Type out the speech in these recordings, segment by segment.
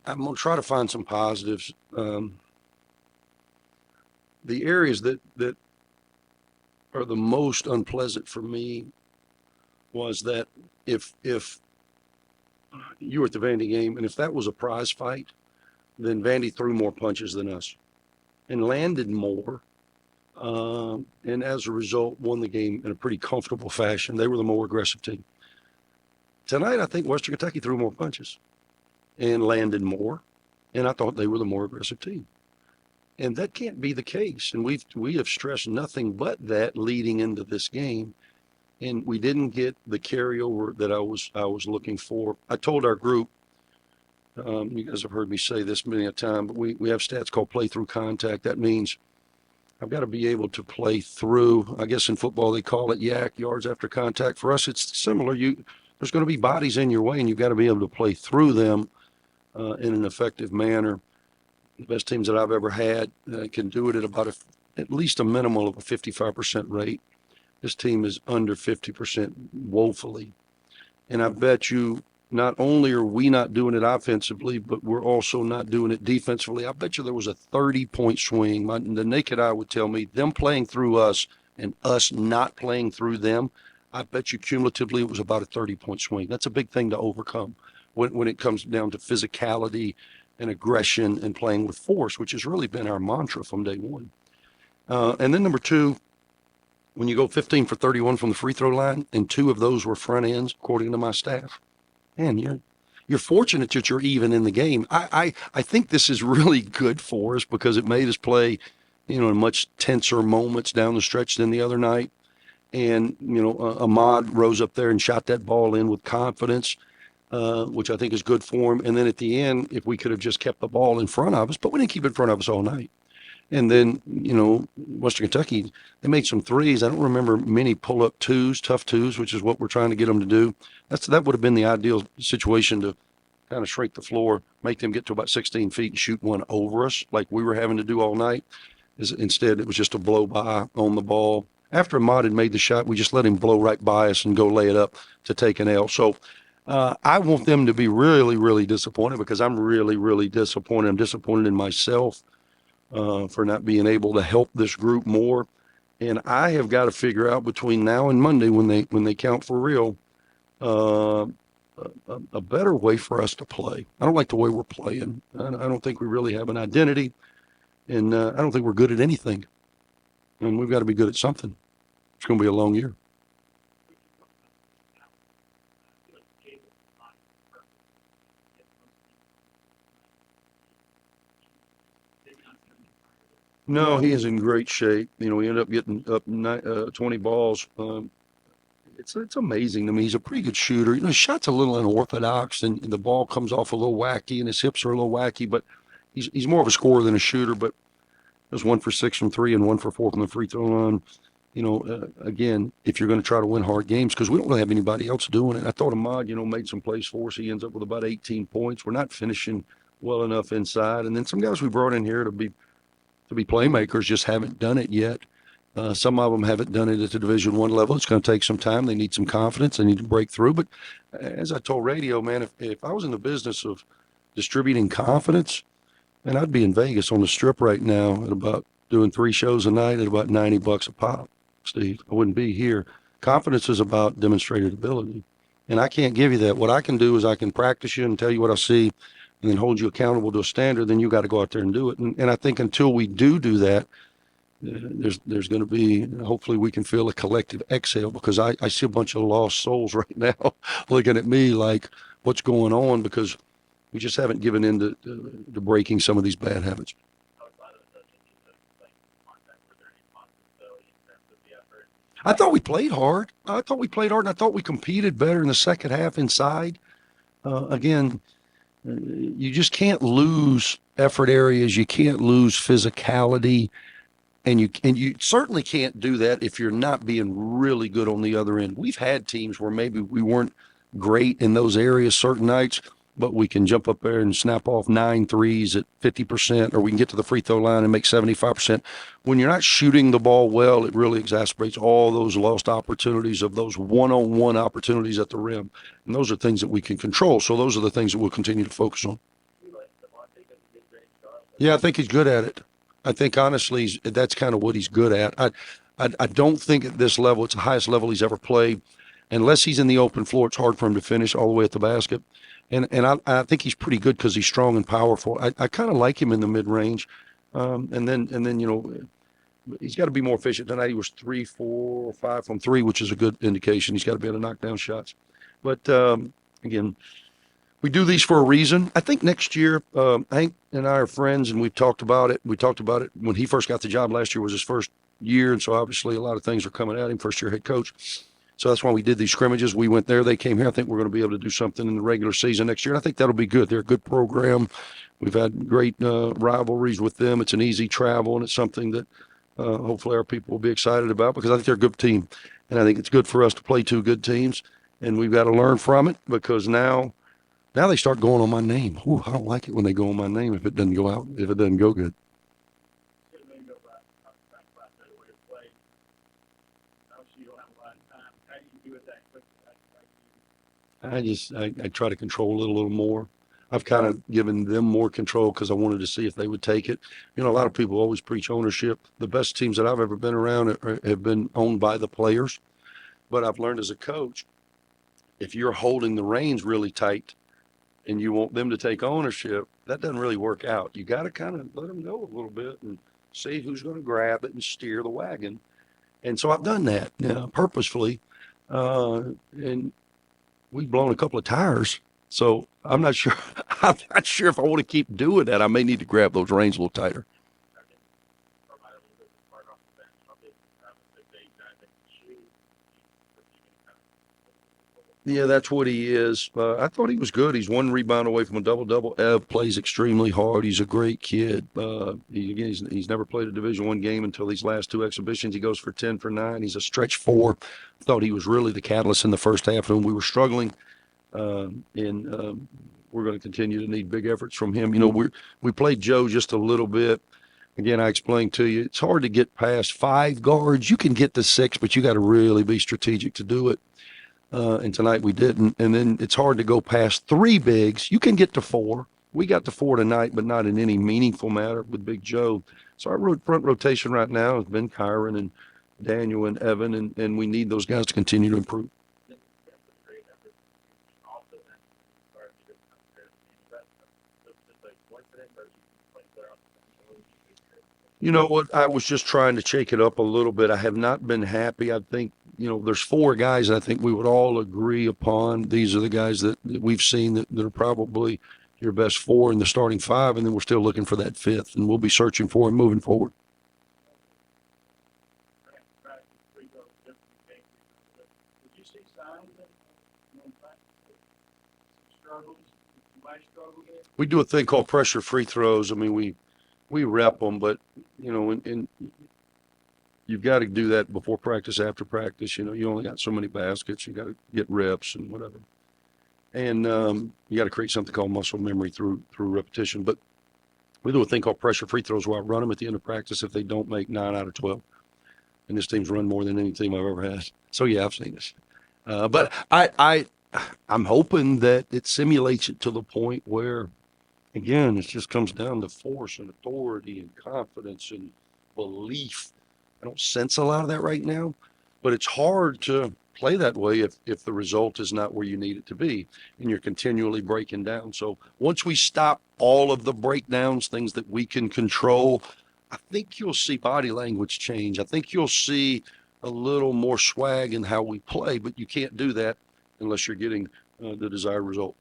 I'm going to try to find some positives. The areas that are the most unpleasant for me was that if you were at the Vandy game and if that was a prize fight, then Vandy threw more punches than us and landed more. And as a result, won the game in a pretty comfortable fashion. They were the more aggressive team. Tonight, I think Western Kentucky threw more punches and landed more, and I thought they were the more aggressive team. And that can't be the case. And we have stressed nothing but that leading into this game. And we didn't get the carryover that I was looking for. I told our group, you guys have heard me say this many a time, but we have stats called play through contact. That means I've got to be able to play through. I guess in football they call it yak, yards after contact. For us, it's similar. There's going to be bodies in your way, and you've got to be able to play through them in an effective manner. The best teams that I've ever had can do it at at least a minimal of a 55% rate. This team is under 50% woefully. And I bet you not only are we not doing it offensively, but we're also not doing it defensively. I bet you there was a 30-point swing. The naked eye would tell me them playing through us and us not playing through them. I bet you cumulatively it was about a 30-point swing. That's a big thing to overcome when it comes down to physicality and aggression and playing with force, which has really been our mantra from day one. And then number two, when you go 15 for 31 from the free throw line, and 2 of those were front ends, according to my staff, man, you're fortunate that you're even in the game. I think this is really good for us because it made us play, in much tenser moments down the stretch than the other night. And, Ahmad rose up there and shot that ball in with confidence, which I think is good for him. And then at the end, if we could have just kept the ball in front of us, but we didn't keep it in front of us all night. And then, Western Kentucky, they made some threes. I don't remember many pull-up twos, tough twos, which is what we're trying to get them to do. That would have been the ideal situation to kind of shrink the floor, make them get to about 16 feet and shoot one over us like we were having to do all night. Instead, it was just a blow by on the ball. After Ahmad had made the shot, we just let him blow right by us and go lay it up to take an L. So I want them to be really, really disappointed because I'm really, really disappointed. I'm disappointed in myself for not being able to help this group more. And I have got to figure out between now and Monday when they count for real, a better way for us to play. I don't like the way we're playing. I don't think we really have an identity, and I don't think we're good at anything. And we've got to be good at something. It's going to be a long year. No, he is in great shape. We ended up getting up 20 balls. It's amazing to me. He's a pretty good shooter. His shot's a little unorthodox, and the ball comes off a little wacky, and his hips are a little wacky. But he's more of a scorer than a shooter. But it was 1 for 6 from 3 and 1 for 4 from the free throw line. Again, if you're going to try to win hard games, because we don't really have anybody else doing it. I thought Ahmad, made some plays for us. He ends up with about 18 points. We're not finishing well enough inside. And then some guys we brought in here to be playmakers just haven't done it yet. Some of them haven't done it at the Division I level. It's going to take some time. They need some confidence. They need to break through. But as I told Radio, man, if I was in the business of distributing confidence, man, I'd be in Vegas on the Strip right now at about doing 3 shows a night at about $90 a pop, Steve. I wouldn't be here. Confidence is about demonstrated ability. And I can't give you that. What I can do is I can practice you and tell you what I see and then hold you accountable to a standard. Then you got to go out there and do it. And I think until we do that, there's going to be, hopefully we can feel a collective exhale, because I see a bunch of lost souls right now looking at me like, what's going on? Because we just haven't given in to breaking some of these bad habits. I thought we played hard. And I thought we competed better in the second half inside. Again, you just can't lose effort areas. You can't lose physicality. And you certainly can't do that if you're not being really good on the other end. We've had teams where maybe we weren't great in those areas certain nights, but we can jump up there and snap off 9 threes at 50%, or we can get to the free throw line and make 75%. When you're not shooting the ball well, it really exacerbates all those lost opportunities of those one-on-one opportunities at the rim. And those are things that we can control. So those are the things that we'll continue to focus on. Yeah, I think he's good at it. I think honestly, that's kind of what he's good at. I don't think at this level, it's the highest level he's ever played. Unless he's in the open floor, it's hard for him to finish all the way at the basket. And I think he's pretty good because he's strong and powerful. I kind of like him in the mid range. And then he's got to be more efficient. Tonight he was 3, 4, 5 from three, which is a good indication. He's got to be able to knock down shots. But again, we do these for a reason. I think next year, Hank and I are friends, and we've talked about it. We talked about it when he first got the job last year. Was his first year, and so obviously a lot of things are coming at him. First year head coach, so that's why we did these scrimmages. We went there, they came here. I think we're going to be able to do something in the regular season next year, and I think that'll be good. They're a good program. We've had great rivalries with them. It's an easy travel, and it's something that hopefully our people will be excited about because I think they're a good team, and I think it's good for us to play two good teams, and we've got to learn from it because now they start going on my name. Ooh, I don't like it when they go on my name if it doesn't go out, if it doesn't go good. I try to control it a little more. I've kind of given them more control because I wanted to see if they would take it. A lot of people always preach ownership. The best teams that I've ever been around have been owned by the players. But I've learned as a coach, if you're holding the reins really tight and you want them to take ownership, that doesn't really work out. You got to kind of let them go a little bit and see who's going to grab it and steer the wagon. And so I've done that purposefully. And we've blown a couple of tires. So I'm not sure. I'm not sure if I want to keep doing that. I may need to grab those reins a little tighter. Yeah, that's what he is. I thought he was good. He's one rebound away from a double-double. Ev plays extremely hard. He's a great kid. He's never played a Division I game until these last two exhibitions. He goes for 10 for 9. He's a stretch four. Thought he was really the catalyst in the first half when we were struggling. And we're going to continue to need big efforts from him. We played Joe just a little bit. Again, I explained to you, it's hard to get past 5 guards. You can get to 6, but you got to really be strategic to do it. And tonight we didn't. And then it's hard to go past 3 bigs. You can get to 4. We got to 4 tonight, but not in any meaningful manner with Big Joe. So our front rotation right now has been Kyron and Daniel and Evan, and we need those guys to continue to improve. You know what? I was just trying to shake it up a little bit. I have not been happy. I think, there's 4 guys I think we would all agree upon. These are the guys that we've seen that are probably your best 4 in the starting 5, and then we're still looking for that 5th, and we'll be searching for him moving forward. We do a thing called pressure free throws. I mean, we rep them, but and you've got to do that before practice, after practice. You only got so many baskets. You got to get reps and whatever, and you got to create something called muscle memory through repetition. But we do a thing called pressure free throws where I run them at the end of practice if they don't make 9 out of 12. And this team's run more than any team I've ever had. So yeah, I've seen this, but I'm hoping that it simulates it to the point where, again, it just comes down to force and authority and confidence and belief. I don't sense a lot of that right now, but it's hard to play that way if the result is not where you need it to be and you're continually breaking down. So once we stop all of the breakdowns, things that we can control, I think you'll see body language change. I think you'll see a little more swag in how we play, but you can't do that unless you're getting the desired result.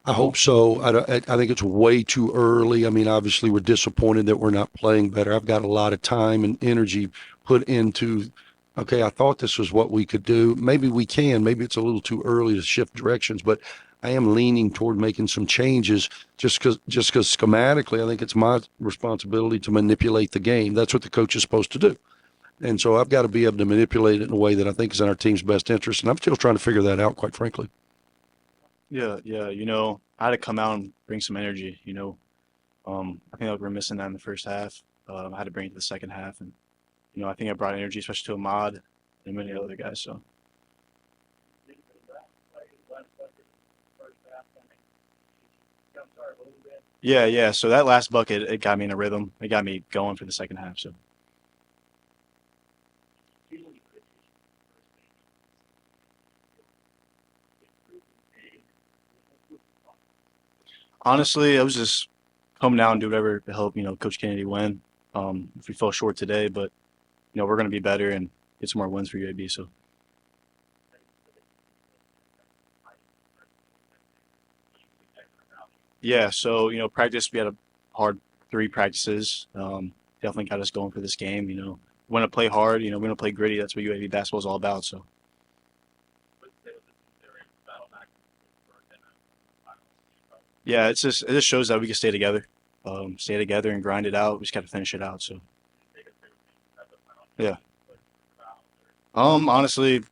I hope so. I think it's way too early. I mean, obviously, we're disappointed that we're not playing better. I've got a lot of time and energy put into, okay, I thought this was what we could do. Maybe we can. Maybe it's a little too early to shift directions, but I am leaning toward making some changes just because schematically, I think it's my responsibility to manipulate the game. That's what the coach is supposed to do. And so I've got to be able to manipulate it in a way that I think is in our team's best interest. And I'm still trying to figure that out, quite frankly. Yeah. I had to come out and bring some energy, I think that we were missing that in the first half. I had to bring it to the second half, and, I think I brought energy, especially to Ahmad and many other guys, so. Yeah, yeah. So that last bucket, it got me in a rhythm. It got me going for the second half. So honestly, I was just coming down and do whatever to help, Coach Kennedy win. If we fell short today, but we're gonna be better and get some more wins for UAB. So yeah, so practice. We had a hard 3 practices. Definitely got us going for this game. We want to play hard. We want to play gritty. That's what UAB basketball is all about. So yeah, it just shows that we can stay together and grind it out. We just got to finish it out. So yeah. Honestly,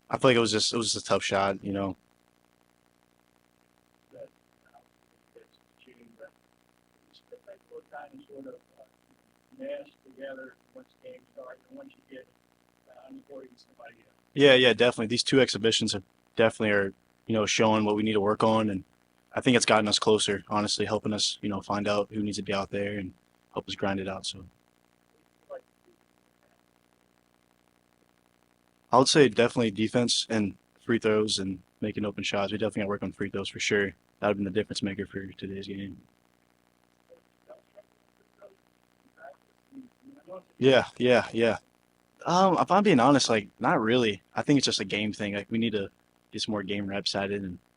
I feel like it was just a tough shot. Yeah, yeah, definitely. These 2 exhibitions have definitely are, showing what we need to work on, and I think it's gotten us closer, honestly, helping us, find out who needs to be out there and help us grind it out. So I would say definitely defense and free throws and making open shots. We definitely got to work on free throws for sure. That would have been the difference maker for today's game. Yeah, yeah, yeah. If I'm being honest, like not really. I think it's just a game thing. Like we need to get some more game reps at it and